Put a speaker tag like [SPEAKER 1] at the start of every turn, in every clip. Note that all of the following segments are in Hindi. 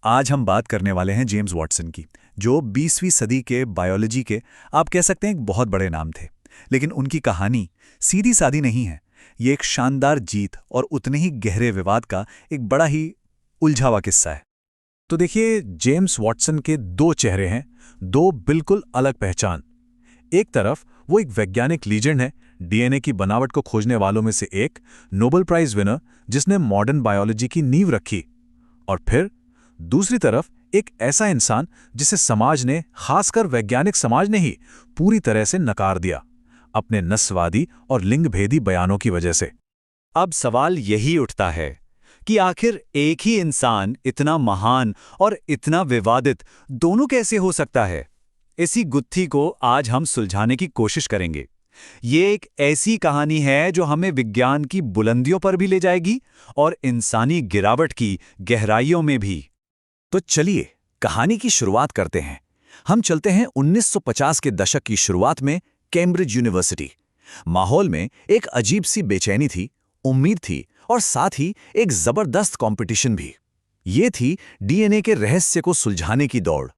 [SPEAKER 1] आज हम बात करने वाले हैं जेम्स वॉटसन की, जो 20वीं सदी के बायोलॉजी के आप कह सकते हैं एक बहुत बड़े नाम थे। लेकिन उनकी कहानी सीधी सादी नहीं है। ये एक शानदार जीत और उतने ही गहरे विवाद का एक बड़ा ही उलझा हुआ किस्सा है।
[SPEAKER 2] तो देखिए, जेम्स वॉटसन के दो चेहरे हैं, दो बिल्कुल अलग पहचान। एक तरफ वो एक वैज्ञानिक लीजेंड है, डीएनए की बनावट को खोजने वालों में से एक, नोबेल प्राइज विनर जिसने मॉडर्न बायोलॉजी की नींव रखी। और फिर दूसरी तरफ एक ऐसा इंसान जिसे समाज ने, खासकर वैज्ञानिक समाज ने ही पूरी तरह से नकार दिया, अपने नस्वादी और लिंगभेदी बयानों की वजह से।
[SPEAKER 1] अब सवाल यही उठता है कि आखिर एक ही इंसान इतना महान और इतना विवादित दोनों कैसे हो सकता है। इसी गुत्थी को आज हम सुलझाने की कोशिश करेंगे। ये एक ऐसी कहानी है जो हमें विज्ञान की बुलंदियों पर भी ले जाएगी और इंसानी गिरावट की गहराइयों में भी।
[SPEAKER 2] तो चलिए कहानी की शुरुआत करते हैं। हम चलते हैं 1950 के दशक की शुरुआत में, कैम्ब्रिज यूनिवर्सिटी। माहौल में एक अजीब सी बेचैनी थी, उम्मीद थी और साथ ही एक जबरदस्त कंपटीशन भी। ये थी डीएनए के रहस्य को सुलझाने की दौड़।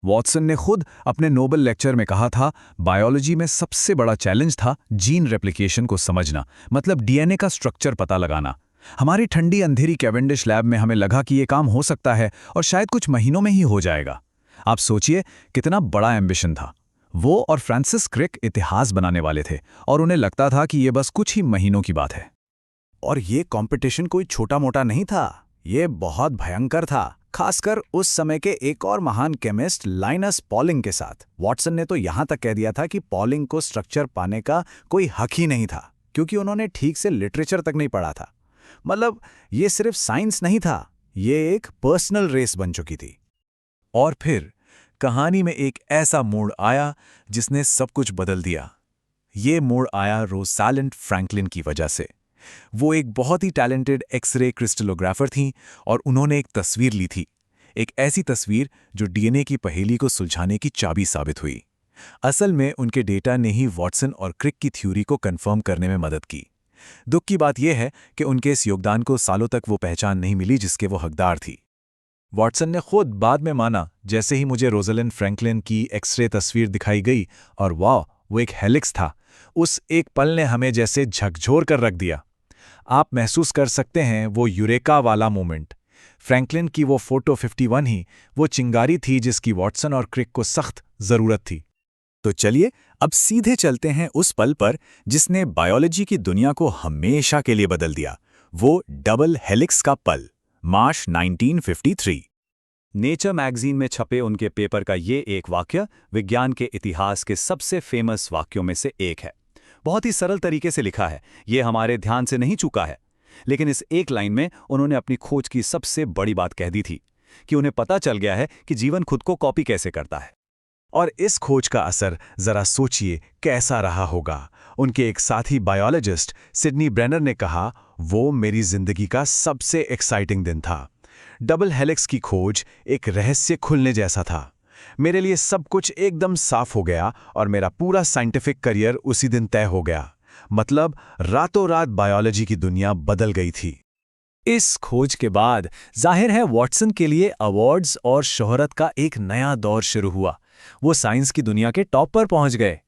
[SPEAKER 2] वॉटसन ने खुद अपने नोबेल लेक्चर में कहा था, बायोलॉजी में सबसे बड़ा चैलेंज था जीन रेप्लिकेशन को समझना, मतलब डीएनए का स्ट्रक्चर पता लगाना। हमारी ठंडी अंधेरी कैवेंडिश लैब में हमें लगा कि ये काम हो सकता है और शायद कुछ महीनों में ही हो जाएगा। आप सोचिए कितना बड़ा एम्बिशन था। वो और फ्रांसिस क्रिक इतिहास बनाने वाले थे और उन्हें लगता था कि ये बस कुछ ही महीनों की बात है। और ये कंपटीशन कोई छोटा मोटा नहीं था, ये बहुत भयंकर था, खासकर उस समय के एक और महान केमिस्ट लाइनस पॉलिंग के साथ। वॉटसन ने तो यहां तक कह दिया था कि पॉलिंग को स्ट्रक्चर पाने का कोई हक ही नहीं था, क्योंकि उन्होंने ठीक से लिटरेचर तक नहीं पढ़ा था। मतलब ये सिर्फ साइंस नहीं था, ये एक पर्सनल रेस बन चुकी थी।
[SPEAKER 1] और फिर कहानी में एक ऐसा मोड़ आया जिसने सब कुछ बदल दिया। ये मोड़ आया रोसालिंड फ्रैंकलिन की वजह से। वो एक बहुत ही टैलेंटेड एक्सरे क्रिस्टलोग्राफर थीं और उन्होंने एक तस्वीर ली थी, एक ऐसी तस्वीर जो डीएनए की पहेली को सुलझाने की चाबी साबित हुई। असल में उनके डेटा ने ही वॉटसन और क्रिक की थ्योरी को कंफर्म करने में मदद की। दुख की बात यह है कि उनके इस योगदान को सालों तक वो पहचान नहीं मिली जिसके वो हकदार थी। वॉटसन ने खुद बाद में माना, जैसे ही मुझे रोसालिंड फ्रैंकलिन की एक्सरे तस्वीर दिखाई गई और वाह, वो एक हेलिक्स था, उस एक पल ने हमें जैसे झकझोर कर रख दिया। आप महसूस कर सकते हैं वो यूरेका वाला मोमेंट। फ्रैंकलिन की वो फोटो 51 ही वो चिंगारी थी जिसकी वॉटसन और क्रिक को सख्त जरूरत थी।
[SPEAKER 2] तो चलिए अब सीधे चलते हैं उस पल पर जिसने बायोलॉजी की दुनिया को हमेशा के लिए बदल दिया, वो डबल हेलिक्स का पल, मार्च 1953।
[SPEAKER 1] नेचर मैगजीन में छपे उनके पेपर का ये एक वाक्य विज्ञान के इतिहास के सबसे फेमस वाक्यों में से एक है। बहुत ही सरल तरीके से लिखा है, ये हमारे ध्यान से नहीं चूका है, लेकिन इस एक लाइन में उन्होंने अपनी खोज की सबसे बड़ी बात कह दी थी कि उन्हें पता चल गया है कि जीवन खुद को कॉपी कैसे करता है।
[SPEAKER 2] और इस खोज का असर जरा सोचिए कैसा रहा होगा। उनके एक साथी बायोलॉजिस्ट सिडनी ब्रेनर ने कहा, वो मेरी जिंदगी का सबसे एक्साइटिंग दिन था। डबल हेलिक्स की खोज एक रहस्य खुलने जैसा था। मेरे लिए सब कुछ एकदम साफ हो गया और मेरा पूरा साइंटिफिक करियर उसी दिन तय हो गया। मतलब रातों रात बायोलॉजी की दुनिया बदल गई थी।
[SPEAKER 1] इस खोज के बाद जाहिर है वॉटसन के लिए अवार्ड्स और शोहरत का एक नया दौर शुरू हुआ। वो साइंस की दुनिया के टॉप पर पहुंच गए।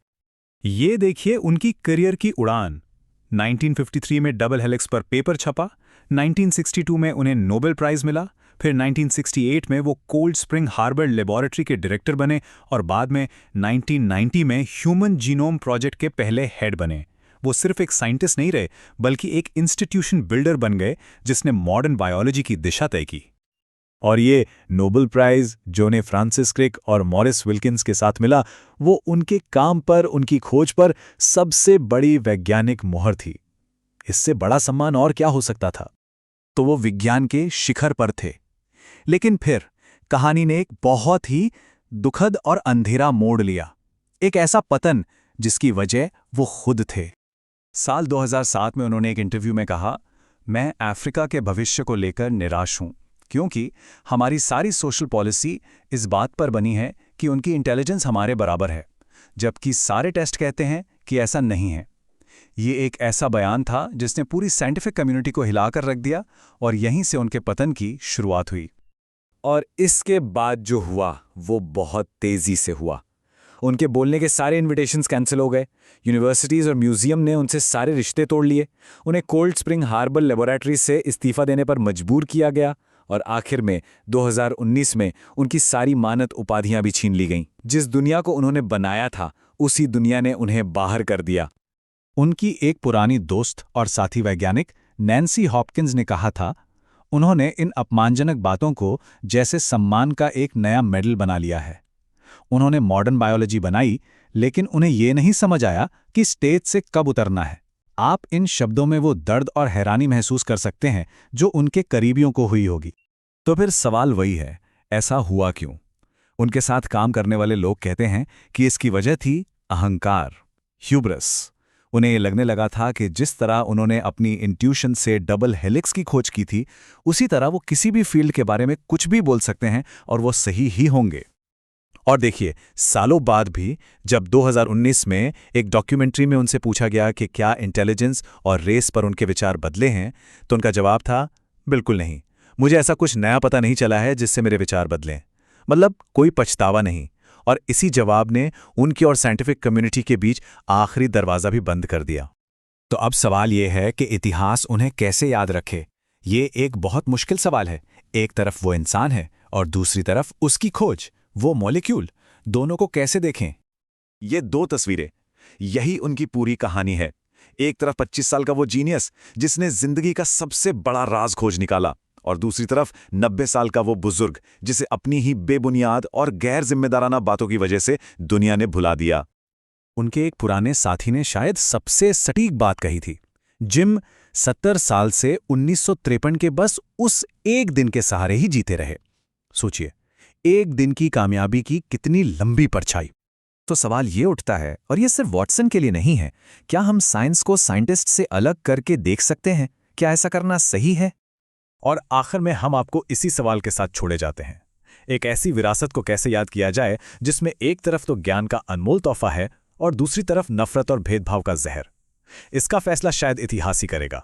[SPEAKER 1] ये देखिए उनकी करियर की उड़ान। 1953 में डबल हेलिक्स पर पेपर छपा, 1962 में उन्हें नोबेल प्राइज मिला, फिर 1968 में वो कोल्ड स्प्रिंग हार्बर लेबोरेटरी के डायरेक्टर बने और बाद में 1990 में ह्यूमन जीनोम प्रोजेक्ट के पहले हेड बने। वो सिर्फ एक साइंटिस्ट नहीं रहे, बल्कि एक इंस्टीट्यूशन बिल्डर बन गए जिसने मॉडर्न बायोलॉजी की दिशा तय की। और ये नोबेल प्राइज जो उन्हें फ्रांसिस क्रिक और मॉरिस विल्किंस के साथ मिला, वो उनके काम पर, उनकी खोज पर सबसे बड़ी वैज्ञानिक मोहर थी। इससे बड़ा सम्मान और क्या हो सकता था। तो वो विज्ञान के शिखर पर थे। लेकिन फिर कहानी ने एक बहुत ही दुखद और अंधेरा मोड़ लिया, एक ऐसा पतन जिसकी वजह वो खुद थे। साल 2007 में उन्होंने एक इंटरव्यू में कहा, मैं अफ्रीका के भविष्य को लेकर निराश हूं, क्योंकि हमारी सारी सोशल पॉलिसी इस बात पर बनी है कि उनकी इंटेलिजेंस हमारे बराबर है, जबकि सारे टेस्ट कहते हैं कि ऐसा नहीं है। ये एक ऐसा बयान था जिसने पूरी साइंटिफिक कम्युनिटी को हिलाकर रख दिया और यहीं से उनके पतन की शुरुआत हुई। और इसके बाद जो हुआ वो बहुत तेजी से हुआ। उनके बोलने के सारे इनविटेशंस कैंसिल हो गए। यूनिवर्सिटीज़ और म्यूजियम ने उनसे सारे रिश्ते तोड़ लिए। उन्हें कोल्ड स्प्रिंग हार्बर लेबोरेटरी से इस्तीफा देने पर मजबूर किया गया और आखिर में 2019 में उनकी सारी मानद उपाधियां भी छीन ली गईं। जिस दुनिया को उन्होंने बनाया था उसी दुनिया ने उन्हें बाहर कर दिया।
[SPEAKER 2] उनकी एक पुरानी दोस्त और साथी वैज्ञानिक नैन्सी हॉपकिंस ने कहा था, उन्होंने इन अपमानजनक बातों को जैसे सम्मान का एक नया मेडल बना लिया है। उन्होंने मॉडर्न बायोलॉजी बनाई, लेकिन उन्हें यह नहीं समझ आया कि स्टेज से कब उतरना है। आप इन शब्दों में वो दर्द और हैरानी महसूस कर सकते हैं जो उनके करीबियों को हुई होगी।
[SPEAKER 1] तो फिर सवाल वही है, ऐसा हुआ क्यों? उनके साथ काम करने वाले लोग कहते हैं कि इसकी वजह थी अहंकार, ह्यूब्रस। उन्हें ये लगने लगा था कि जिस तरह उन्होंने अपनी इंट्यूशन से डबल हेलिक्स की खोज की थी, उसी तरह वो किसी भी फील्ड के बारे में कुछ भी बोल सकते हैं और वो सही ही होंगे। और देखिए, सालों बाद भी जब 2019 में एक डॉक्यूमेंट्री में उनसे पूछा गया कि क्या इंटेलिजेंस और रेस पर उनके विचार बदले हैं, तो उनका जवाब था, बिल्कुल नहीं। मुझे ऐसा कुछ नया पता नहीं चला है जिससे मेरे विचार बदलें। मतलब कोई पछतावा नहीं। और इसी जवाब ने उनकी और साइंटिफिक कम्युनिटी के बीच आखिरी दरवाज़ा भी बंद कर दिया। तो अब सवाल ये है कि इतिहास उन्हें कैसे याद रखे। ये एक बहुत मुश्किल सवाल है। एक तरफ वो इंसान है और दूसरी तरफ उसकी खोज, वो मॉलिक्यूल। दोनों को कैसे देखें?
[SPEAKER 2] ये दो तस्वीरें, यही उनकी पूरी कहानी है। एक तरफ 25 साल का वो जीनियस जिसने जिंदगी का सबसे बड़ा राज खोज निकाला, और दूसरी तरफ 90 साल का वो बुजुर्ग जिसे अपनी ही बेबुनियाद और गैर जिम्मेदाराना बातों की वजह से दुनिया ने भुला दिया।
[SPEAKER 1] उनके एक पुराने साथी ने शायद सबसे सटीक बात कही थी। जिम 70 साल से 1953 के बस उस एक दिन के सहारे ही जीते रहे। सोचिए, एक दिन की कामयाबी की कितनी लंबी परछाई। तो सवाल ये उठता है, और ये सिर्फ वॉटसन के लिए नहीं है, क्या हम साइंस को साइंटिस्ट से अलग करके देख सकते हैं? क्या ऐसा करना सही है? और आखिर में हम आपको इसी सवाल के साथ छोड़े जाते हैं। एक ऐसी विरासत को कैसे याद किया जाए जिसमें एक तरफ तो ज्ञान का अनमोल तोहफा है और दूसरी तरफ नफरत और भेदभाव का जहर? इसका फैसला शायद इतिहास ही करेगा।